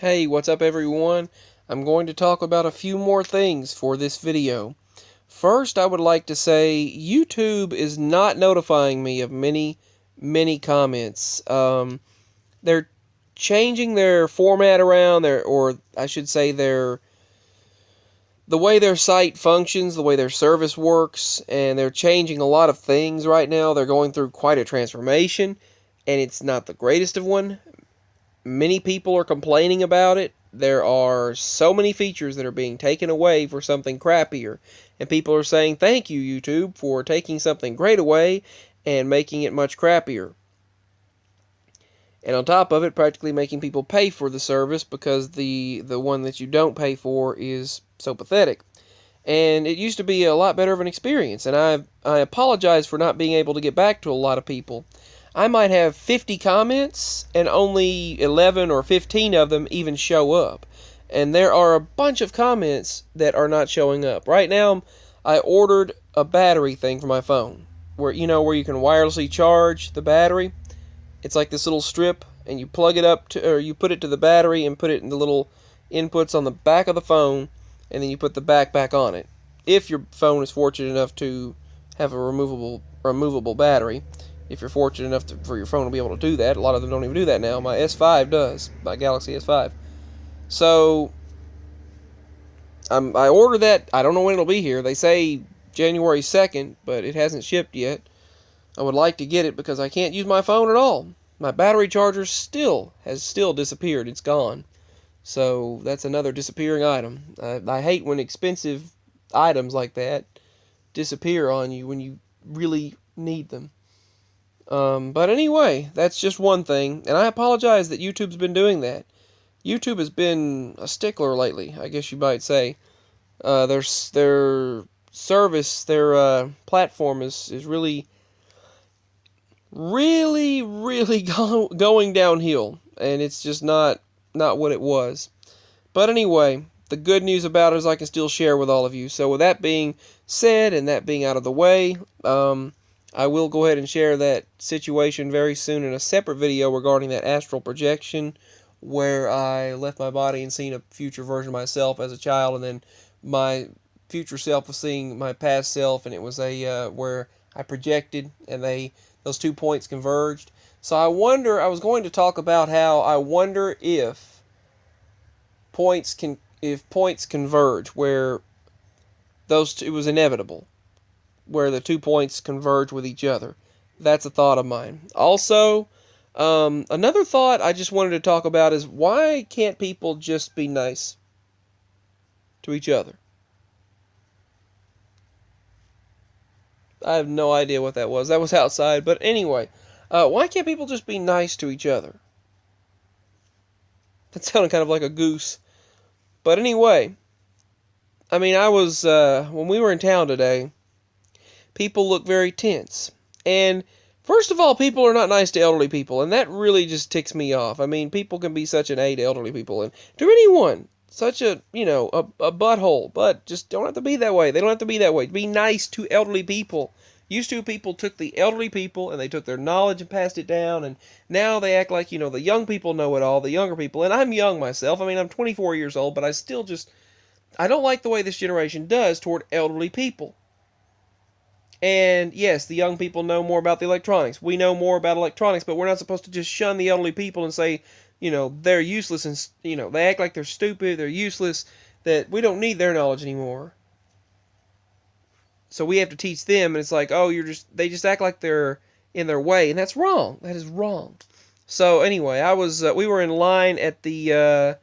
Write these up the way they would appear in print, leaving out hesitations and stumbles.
Hey, what's up everyone? I'm going to talk about a few more things for this video. First, I would like to say YouTube is not notifying me of many comments. They're changing their format around, or I should say the way their site functions, the way their service works, and they're changing a lot of things right now. They're going through quite a transformation, and it's not the greatest of one. Many people are complaining about it. There are so many features that are being taken away for something crappier. And people are saying, thank you, YouTube, for taking something great away and making it much crappier. And on top of it, practically making people pay for the service because the one that you don't pay for is so pathetic. And it used to be a lot better of an experience. And I apologize for not being able to get back to a lot of people. I might have 50 comments, and only 11 or 15 of them even show up. And there are a bunch of comments that are not showing up. Right now, I ordered a battery thing for my phone, where you can wirelessly charge the battery. It's like this little strip, and you plug it up to, or you put it to the battery and put it in the little inputs on the back of the phone, and then you put the back on it. If your phone is fortunate enough to have a removable battery. If you're fortunate enough for your phone to be able to do that. A lot of them don't even do that now. My S5 does. My Galaxy S5. So, I ordered that. I don't know when it'll be here. They say January 2nd, but it hasn't shipped yet. I would like to get it because I can't use my phone at all. My battery charger has disappeared. It's gone. So, that's another disappearing item. I hate when expensive items like that disappear on you when you really need them. But anyway, that's just one thing, and I apologize that YouTube's been doing that. YouTube has been a stickler lately, I guess you might say. Their service, their platform is really going downhill, and it's just not what it was. But anyway, the good news about it is I can still share with all of you. So with that being said, and that being out of the way, I will go ahead and share that situation very soon in a separate video regarding that astral projection where I left my body and seen a future version of myself as a child, and then my future self was seeing my past self, and it was where I projected and those 2 points converged. So I was going to talk about how I wonder if points converge, where it was inevitable, where the 2 points converge with each other. That's a thought of mine. Also, another thought I just wanted to talk about is, why can't people just be nice to each other? I have no idea what that was. That was outside. But anyway, why can't people just be nice to each other? That sounded kind of like a goose. But anyway, I mean, when we were in town today, people look very tense. And first of all, people are not nice to elderly people, and that really just ticks me off. I mean, people can be such an aid to elderly people, and to anyone, such a butthole, but just don't have to be that way. They don't have to be that way. Be nice to elderly people. Used to, people took the elderly people and they took their knowledge and passed it down, and now they act like, the young people know it all, the younger people, and I'm young myself. I mean, I'm 24 years old, but I don't like the way this generation does toward elderly people. And yes, the young people know more about the electronics. We know more about electronics, but we're not supposed to just shun the elderly people and say, they're useless, and, they act like they're stupid, they're useless, that we don't need their knowledge anymore. So we have to teach them, and it's like, they just act like they're in their way, and that's wrong. That is wrong. So anyway, we were in line at the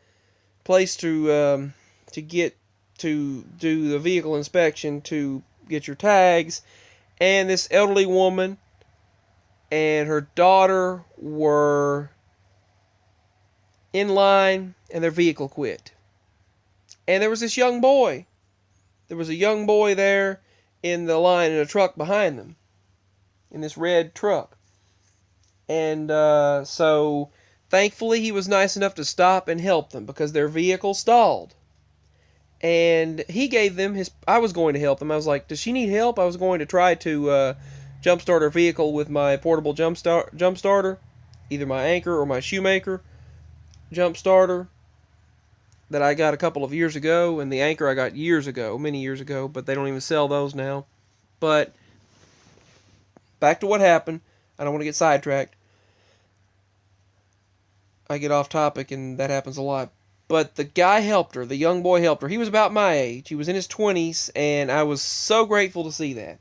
place to do the vehicle inspection to get your tags. And this elderly woman and her daughter were in line, and their vehicle quit. And there was this young boy. There was a young boy there in the line in a truck behind them, in this red truck. And so thankfully he was nice enough to stop and help them because their vehicle stalled. And he gave them I was going to help them. I was like, does she need help? I was going to try to jumpstart her vehicle with my portable jump starter, either my Anchor or my Shoemaker jump starter. that I got a couple of years ago, and the Anchor I got years ago, many years ago, but they don't even sell those now. But back to what happened. I don't want to get sidetracked. I get off topic, and that happens a lot. But the guy helped her. The young boy helped her. He was about my age. He was in his 20s, and I was so grateful to see that.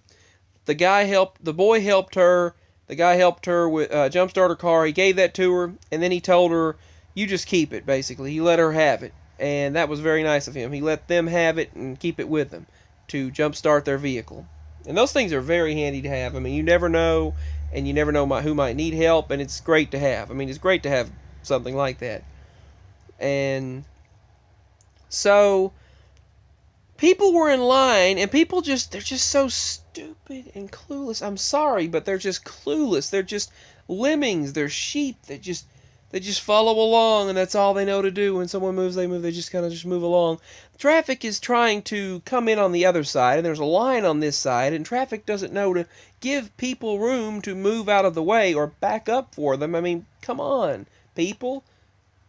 The boy helped her. The guy helped her with a jump starter car. He gave that to her, and then he told her, you just keep it, basically. He let her have it, and that was very nice of him. He let them have it and keep it with them to jump start their vehicle. And those things are very handy to have. I mean, you never know, and you never know who might need help, and it's great to have. I mean, it's great to have something like that. And so people were in line, and they're just so stupid and clueless. I'm sorry, but they're just clueless. They're just lemmings. They're sheep. They just follow along, and that's all they know to do. When someone moves, they move. They just kind of just move along. Traffic is trying to come in on the other side, and there's a line on this side, and traffic doesn't know to give people room to move out of the way or back up for them. I mean, come on, people.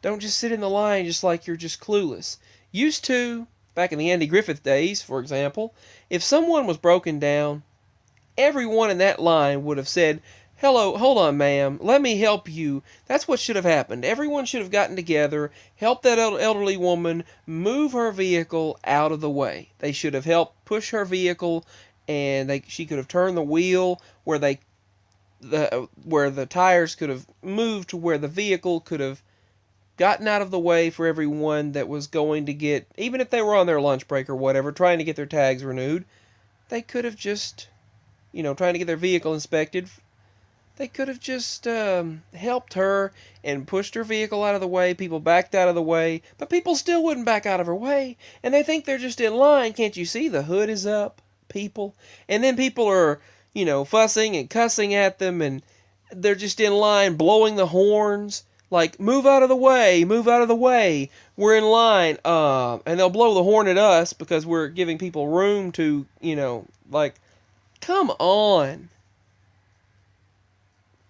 Don't just sit in the line just like you're just clueless. Used to, back in the Andy Griffith days, for example, if someone was broken down, everyone in that line would have said, hello, hold on, ma'am, let me help you. That's what should have happened. Everyone should have gotten together, helped that elderly woman move her vehicle out of the way. They should have helped push her vehicle, and she could have turned the wheel where the tires could have moved to where the vehicle could have gotten out of the way for everyone that was going to get, even if they were on their lunch break or whatever, trying to get their tags renewed. They could have just, trying to get their vehicle inspected. They could have just helped her and pushed her vehicle out of the way. People backed out of the way, but people still wouldn't back out of her way. And they think they're just in line. Can't you see the hood is up, people? And then people are, fussing and cussing at them, and they're just in line blowing the horns. Like, move out of the way, move out of the way, we're in line, and they'll blow the horn at us because we're giving people room to, come on.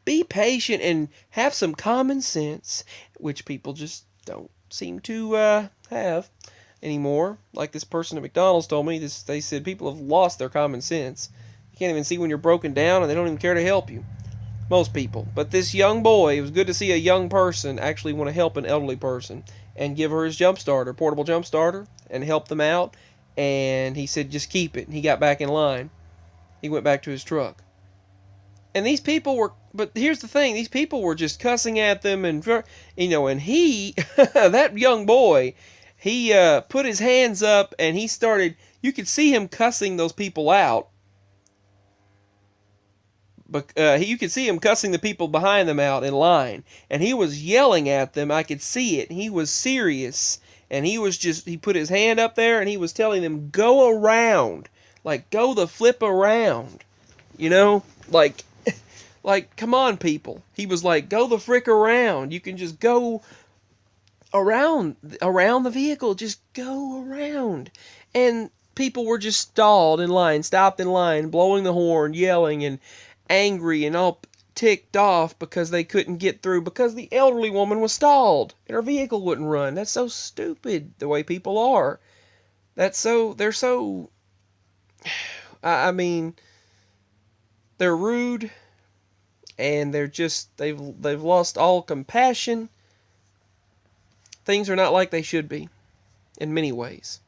Be patient and have some common sense, which people just don't seem to have anymore. Like this person at McDonald's told me, they said people have lost their common sense. You can't even see when you're broken down, and they don't even care to help you. Most people. But this young boy, it was good to see a young person actually want to help an elderly person and give her his portable jump starter, and help them out. And he said, just keep it. And he got back in line. He went back to his truck. And these people but here's the thing, these people were just cussing at them, and, and he, that young boy, he put his hands up, and he started, you could see him cussing those people out. But you could see him cussing the people behind them out in line, and he was yelling at them. I could see it. He was serious, and he put his hand up there, and he was telling them, go around, like, go the flip around, like, come on, people. He was like, go the frick around. You can just go around the vehicle, just go around. And people were just stopped in line, blowing the horn, yelling, and angry and all ticked off because they couldn't get through because the elderly woman was stalled and her vehicle wouldn't run. That's so stupid, the way people are. They're so, I mean, they're rude, and they've lost all compassion. Things are not like they should be in many ways.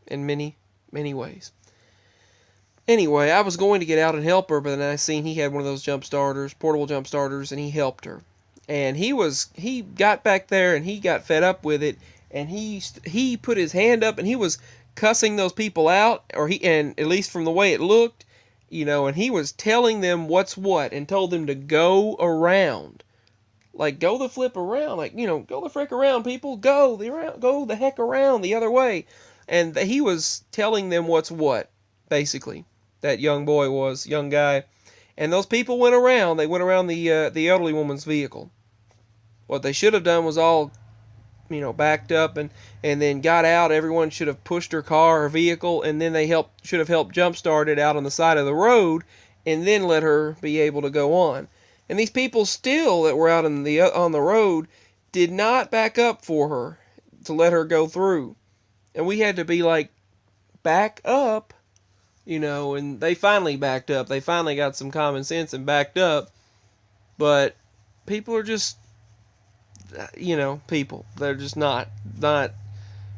In many, many ways. Anyway, I was going to get out and help her, but then I seen he had one of those portable jump starters, and he helped her. And he got back there, and he got fed up with it, and he put his hand up, and he was cussing those people out, and at least from the way it looked, and he was telling them what's what, and told them to go around. Like, go the flip around, like, go the frick around, people, go the heck around the other way. And he was telling them what's what, basically. That young guy. And those people went around. They went around the elderly woman's vehicle. What they should have done was all, backed up and then got out. Everyone should have pushed her vehicle, and then they should have helped jumpstart it out on the side of the road, and then let her be able to go on. And these people still that were out on the road did not back up for her. to let her go through. And we had to be like, back up, and they finally backed up. They finally got some common sense and backed up. But people are just, people. They're just not,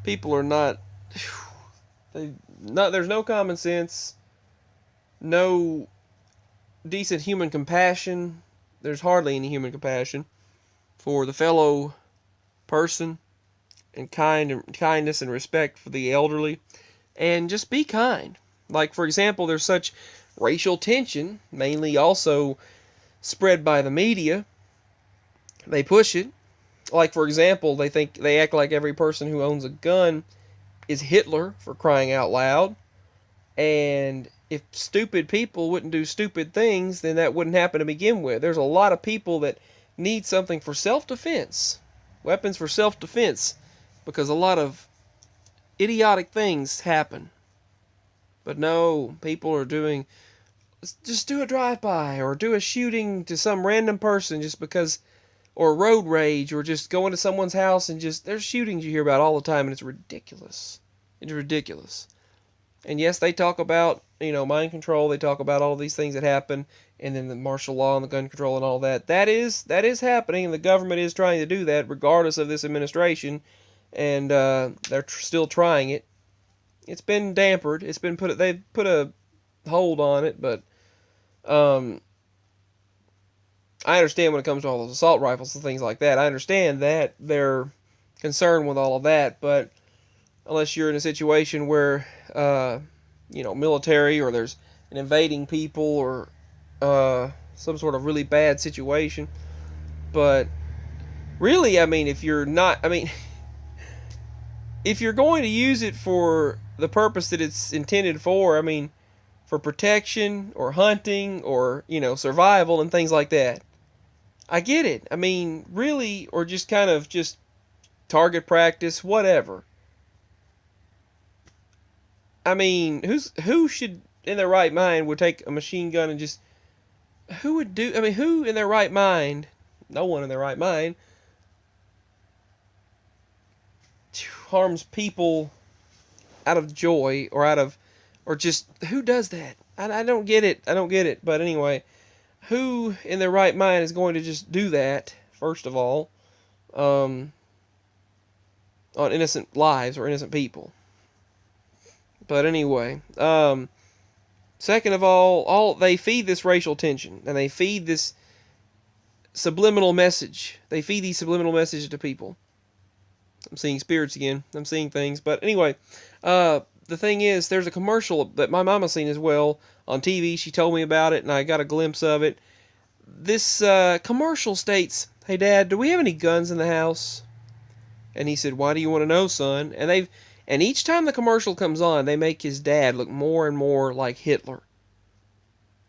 people are not, there's no common sense, no decent human compassion. There's hardly any human compassion for the fellow person, and kindness and respect for the elderly, and just be kind. Like, for example, there's such racial tension, mainly also spread by the media. They push it. Like, for example, they act like every person who owns a gun is Hitler, for crying out loud. And if stupid people wouldn't do stupid things, then that wouldn't happen to begin with. There's a lot of people that need something for self-defense, weapons for self-defense, because a lot of idiotic things happen. But no, people are doing, just do a drive-by, or do a shooting to some random person just because, or road rage, or just going to someone's house and just, there's shootings you hear about all the time, and it's ridiculous. It's ridiculous. And yes, they talk about, mind control, they talk about all these things that happen, and then the martial law and the gun control and all that. That is happening, and the government is trying to do that regardless of this administration, and they're still trying it. It's been dampered. They've put a hold on it, but I understand when it comes to all those assault rifles and things like that. I understand that they're concerned with all of that, but unless you're in a situation where, military, or there's an invading people, or some sort of really bad situation. But really, if you're not, if you're going to use it for the purpose that it's intended for, for protection or hunting or, survival and things like that, I get it. Really, or just kind of just target practice, whatever. Who should, in their right mind, would take a machine gun and just, who in their right mind, no one in their right mind, harms people out of joy, or just, who does that? I don't get it. But anyway, who in their right mind is going to just do that, first of all, on innocent lives or innocent people? But anyway, second of all, they feed this racial tension, and they feed this subliminal message. They feed these subliminal messages to people. I'm seeing spirits again. I'm seeing things. But anyway, the thing is, there's a commercial that my mama seen as well on TV. She told me about it, and I got a glimpse of it. This commercial states, "Hey, Dad, do we have any guns in the house?" And he said, "Why do you want to know, son?" And each time the commercial comes on, they make his dad look more and more like Hitler.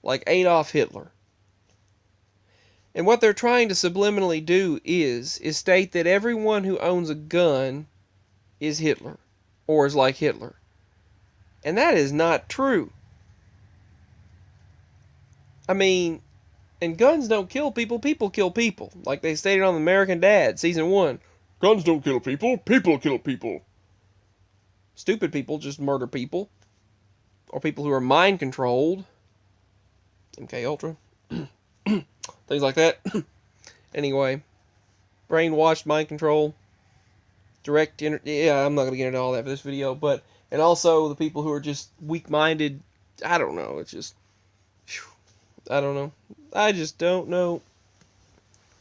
Like Adolf Hitler. And what they're trying to subliminally do is state that everyone who owns a gun is Hitler, or is like Hitler. And that is not true. And guns don't kill people, people kill people. Like they stated on American Dad, Season 1. Guns don't kill people, people kill people. Stupid people just murder people. Or people who are mind controlled. MK Ultra. Things like that. Anyway. Brainwashed, mind control. Yeah, I'm not going to get into all that for this video. And also the people who are just weak-minded. I don't know. It's just, I don't know. I just don't know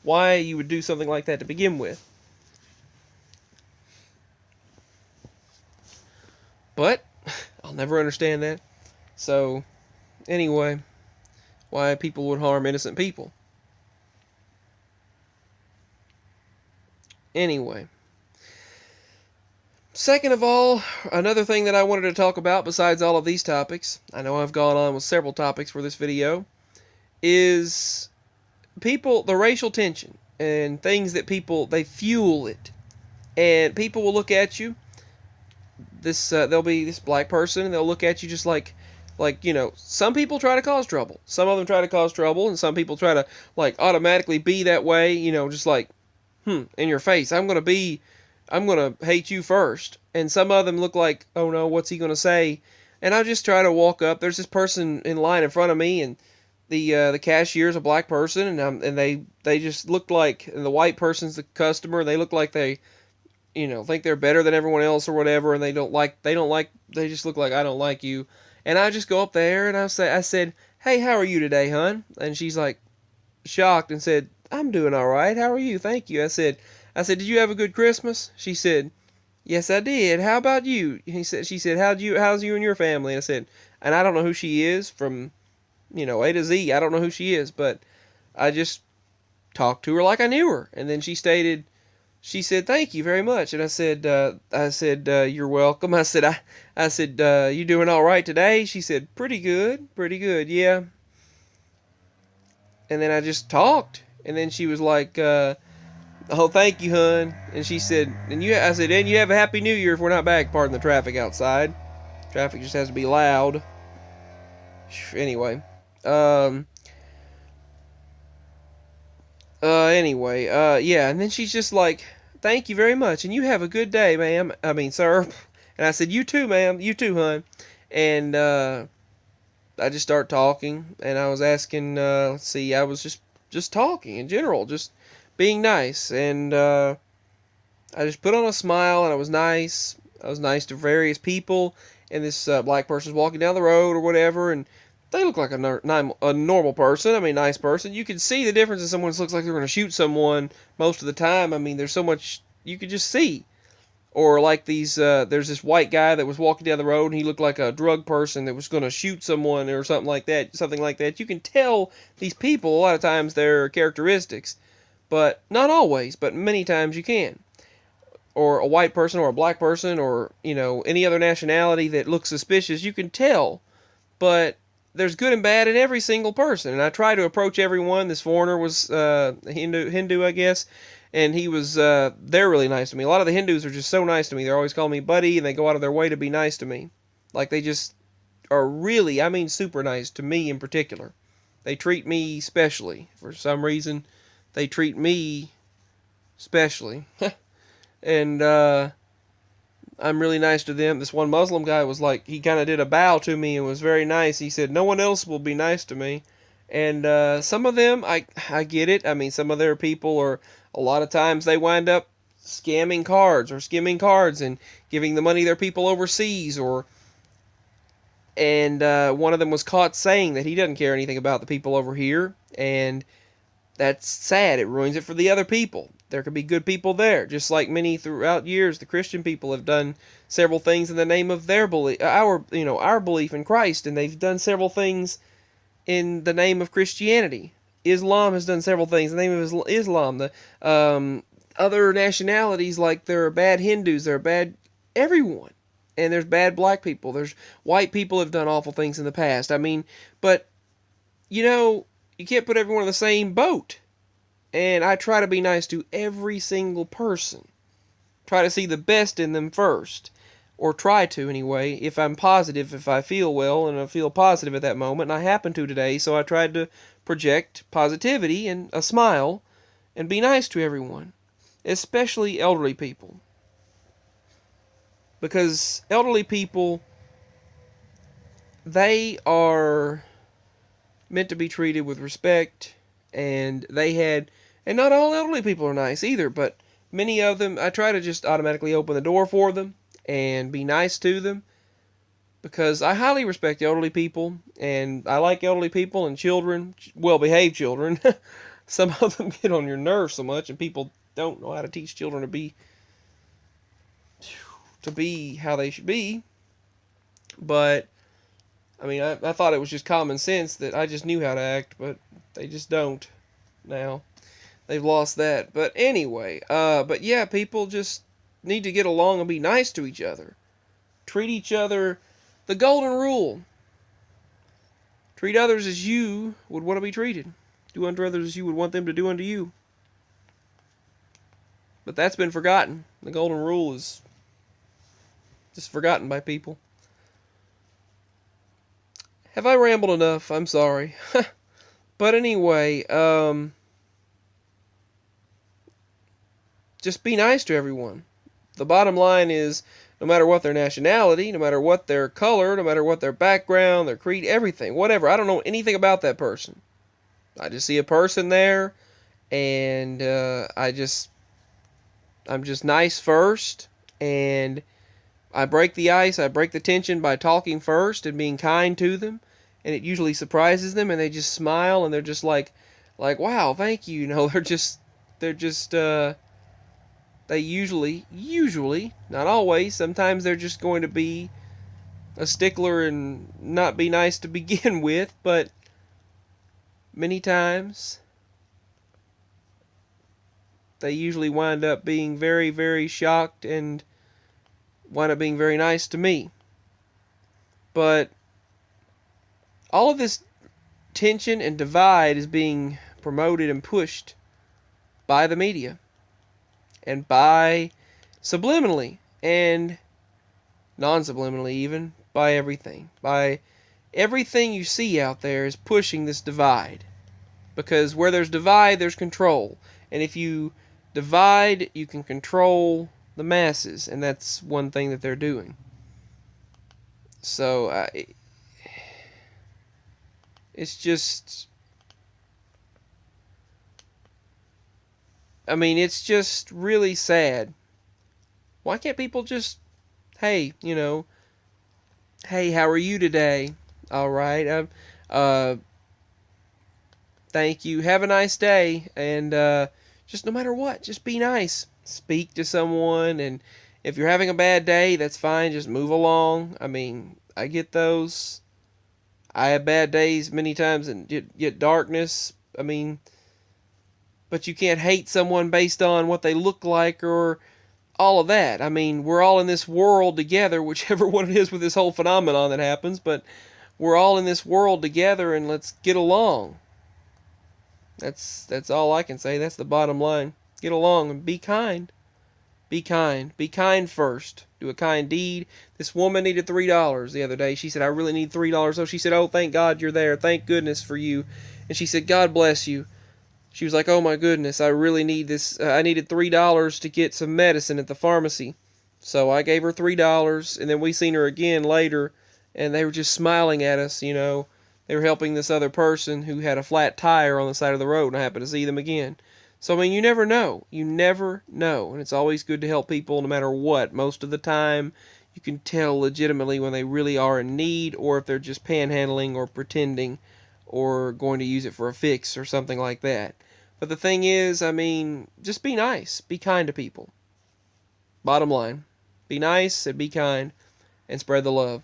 why you would do something like that to begin with. But I'll never understand that. So, anyway, why people would harm innocent people. Anyway. Second of all, another thing that I wanted to talk about besides all of these topics, I know I've gone on with several topics for this video, is the racial tension and things that they fuel it. And people will look at you, there'll be this black person, and they'll look at you just like, some people try to cause trouble. Some of them try to cause trouble, and some people try to, automatically be that way, just in your face. I'm going to be I'm going to hate you first. And some of them look like, oh no, what's he going to say? And I just try to walk up. There's this person in line in front of me, and the cashier's a black person, and they just look like, and the white person's the customer. They look like they, think they're better than everyone else or whatever, and they just look like, I don't like you. And I just go up there and I said, hey, how are you today, hon? And she's like shocked and said, I'm doing all right. How are you? Thank you. I said, did you have a good Christmas? She said, yes, I did. How about you? She said, how's you and your family? And I said, and I don't know who she is from, A to Z. I don't know who she is, but I just talked to her like I knew her. And then she said, thank you very much. And I said, you're welcome. I said, you doing all right today? She said, pretty good, yeah. And then I just talked. And then she was like, oh, thank you, hun. And she said, I said, and you have a happy new year if we're not back. Pardon the traffic outside. Traffic just has to be loud. Anyway. Yeah. And then she's just like, thank you very much. And you have a good day, ma'am. I mean, sir. And I said, you too, ma'am. You too, hun. And, I just started talking, and I was asking, I was just talking in general, just being nice, and I just put on a smile, and I was nice. I was nice to various people, and this black person was walking down the road or whatever, and they look like a normal person. I mean, nice person. You can see the difference in someone who looks like they're going to shoot someone most of the time. I mean, there's so much you could just see. Or like there's this white guy that was walking down the road and he looked like a drug person that was going to shoot someone or something like that. You can tell these people, a lot of times, their characteristics, but not always, but many times you can. Or a white person or a black person or, any other nationality that looks suspicious, you can tell. But there's good and bad in every single person. And I try to approach everyone. This foreigner was Hindu, I guess. And they're really nice to me. A lot of the Hindus are just so nice to me. They're always calling me buddy, and they go out of their way to be nice to me. Like, they just are really, I mean, super nice to me in particular. They treat me specially. For some reason, they treat me specially. And, I'm really nice to them. This one Muslim guy was like, he kind of did a bow to me and was very nice. He said, no one else will be nice to me. And some of them, I get it. I mean, some of their people are, a lot of times they wind up scamming cards or skimming cards and giving the money to their people overseas. And one of them was caught saying that he doesn't care anything about the people over here. And that's sad. It ruins it for the other people. There could be good people there, just like many throughout years. The Christian people have done several things in the name of their belief, our belief in Christ, and they've done several things in the name of Christianity. Islam has done several things in the name of Islam. The other nationalities, like there are bad Hindus, there are bad everyone, and there's bad black people. There's white people have done awful things in the past. I mean, but you can't put everyone in the same boat. And I try to be nice to every single person. Try to see the best in them first. Or try to, anyway, if I'm positive, if I feel well, and I feel positive at that moment, and I happen to today, so I tried to project positivity and a smile, and be nice to everyone. Especially elderly people. Because elderly people, they are meant to be treated with respect, and not all elderly people are nice either, but many of them, I try to just automatically open the door for them and be nice to them, because I highly respect elderly people, and I like elderly people and children, well-behaved children. Some of them get on your nerves so much, and people don't know how to teach children to be how they should be. But I mean, I thought it was just common sense that I just knew how to act, but they just don't now. They've lost that. But anyway, but yeah, people just need to get along and be nice to each other. Treat each other, the golden rule. Treat others as you would want to be treated. Do unto others as you would want them to do unto you. But that's been forgotten. The golden rule is just forgotten by people. Have I rambled enough? I'm sorry. But anyway, just be nice to everyone. The bottom line is, no matter what their nationality, no matter what their color, no matter what their background, their creed, everything, whatever, I don't know anything about that person. I just see a person there, and I'm just nice first, and I break the ice, I break the tension by talking first and being kind to them, and it usually surprises them, and they just smile, and they're just like, wow, thank you. You know, they're just, they usually, not always, sometimes they're just going to be a stickler and not be nice to begin with, but many times they usually wind up being very, very shocked and wind up being very nice to me. But all of this tension and divide is being promoted and pushed by the media and by subliminally and non-subliminally, even by everything you see out there is pushing this divide, because where there's divide there's control, and if you divide you can control the masses, and that's one thing that they're doing. So it's just, I mean, it's just really sad. Why can't people just, hey, you know, hey, how are you today? All right, thank you. Have a nice day, and just no matter what, just be nice. Speak to someone, and if you're having a bad day, that's fine. Just move along. I mean, I get those. I have bad days many times and get darkness. I mean, but you can't hate someone based on what they look like or all of that. I mean, we're all in this world together, whichever one it is with this whole phenomenon that happens, but we're all in this world together, and let's get along. That's all I can say. That's the bottom line. Get along and be kind. Be kind. Be kind first. Do a kind deed. This woman needed $3 the other day. She said, I really need $3. So she said, oh, thank God you're there. Thank goodness for you. And she said, God bless you. She was like, oh my goodness, I really need this. I needed $3 to get some medicine at the pharmacy. So I gave her $3, and then we seen her again later, and they were just smiling at us, you know. They were helping this other person who had a flat tire on the side of the road, and I happened to see them again. So, I mean, you never know. You never know. And it's always good to help people no matter what. Most of the time, you can tell legitimately when they really are in need, or if they're just panhandling or pretending or going to use it for a fix or something like that. But the thing is, I mean, just be nice. Be kind to people. Bottom line. Be nice and be kind and spread the love.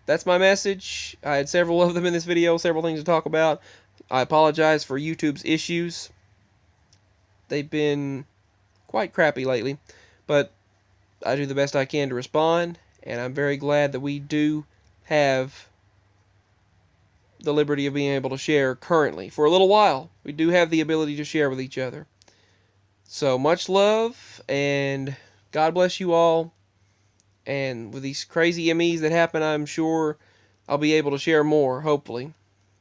That's my message. I had several of them in this video, several things to talk about. I apologize for YouTube's issues. They've been quite crappy lately, but I do the best I can to respond, and I'm very glad that we do have the liberty of being able to share currently. For a little while, we do have the ability to share with each other. So much love, and God bless you all. And with these crazy MEs that happen, I'm sure I'll be able to share more, hopefully.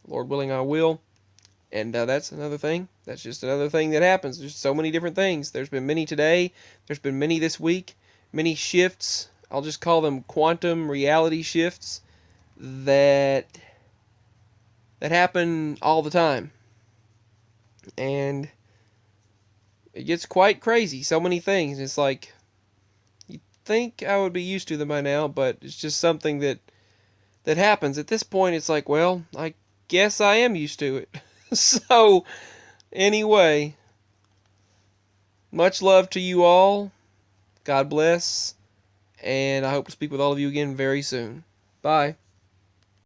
Lord willing, I will. And that's another thing. That's just another thing that happens. There's so many different things. There's been many today. There's been many this week. Many shifts. I'll just call them quantum reality shifts that happen all the time. And it gets quite crazy. So many things. It's like, you'd think I would be used to them by now, but it's just something that happens. At this point, it's like, well, I guess I am used to it. So, anyway, much love to you all. God bless. And I hope to speak with all of you again very soon. Bye.